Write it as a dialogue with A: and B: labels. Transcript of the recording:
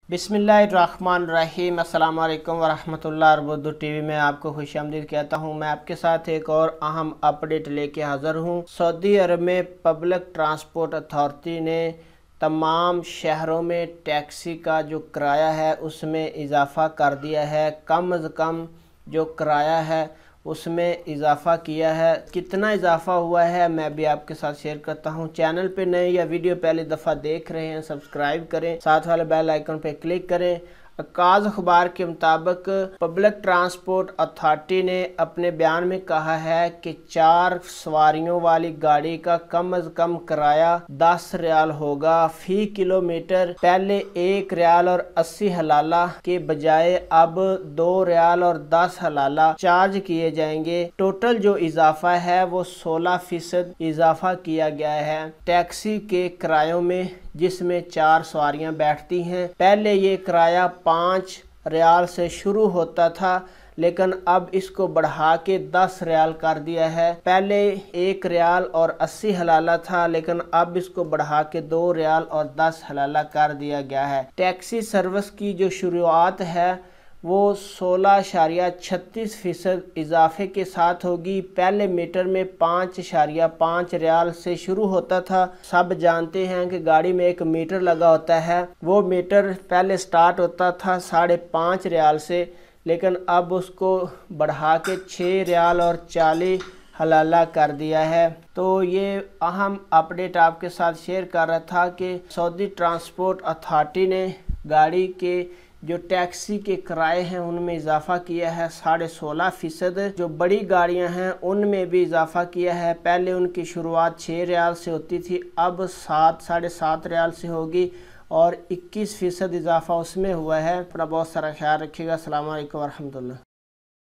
A: बिस्मिल्लाहिर्रहमानिर्रहीम। अस्सलाम वालेकुम वरहमतुल्लाह। उर्दू टीवी में आपको खुश आमदीद कहता हूँ। मैं आपके साथ एक और अहम अपडेट लेके हाज़िर हूँ। सऊदी अरब में पब्लिक ट्रांसपोर्ट अथॉरिटी ने तमाम शहरों में टैक्सी का जो किराया है उसमें इजाफ़ा कर दिया है। कम अज़ कम जो किराया है उसमें इजाफ़ा किया है। कितना इजाफ़ा हुआ है मैं भी आपके साथ शेयर करता हूं। चैनल पे नए या वीडियो पहली दफ़ा देख रहे हैं सब्सक्राइब करें, साथ वाले बेल आइकन पे क्लिक करें। अकाज़ अखबार के मुताबिक पब्लिक ट्रांसपोर्ट अथॉरिटी ने अपने बयान में कहा है कि 4 सवारियों वाली गाड़ी का कम अज़ कम किराया 10 रियाल होगा फी किलोमीटर। पहले 1 रियाल और 80 हलाला के बजाय अब 2 रियाल और 10 हलाला चार्ज किए जाएंगे। टोटल जो इजाफा है वो 16% इजाफा किया गया है टैक्सी के किरायों में, जिसमें 4 सवारियां बैठती हैं। पहले ये किराया 5 रियाल से शुरू होता था, लेकिन अब इसको बढ़ा के 10 रियाल कर दिया है। पहले 1 रियाल और 80 हलाला था, लेकिन अब इसको बढ़ा के 2 रियाल और 10 हलाला कर दिया गया है। टैक्सी सर्विस की जो शुरुआत है वो 16.36% इजाफे के साथ होगी। पहले मीटर में 5.5 रियाल से शुरू होता था। सब जानते हैं कि गाड़ी में एक मीटर लगा होता है, वो मीटर पहले स्टार्ट होता था 5.5 रियाल से, लेकिन अब उसको बढ़ा के 6 रियाल और 40 हलाला कर दिया है। तो ये अहम अपडेट आपके साथ शेयर कर रहा था कि सऊदी ट्रांसपोर्ट अथॉरिटी ने गाड़ी के जो टैक्सी के किराए हैं उनमें इजाफा किया है 16.5%। जो बड़ी गाड़ियां हैं उनमें भी इजाफा किया है। पहले उनकी शुरुआत 6 रियाल से होती थी, अब 7-7.5 रियाल से होगी और 21% इजाफा उसमें हुआ है। अपना बहुत सारा ख्याल रखिएगा। अस्सलाम वालेकुम वरहमतुल्लाह।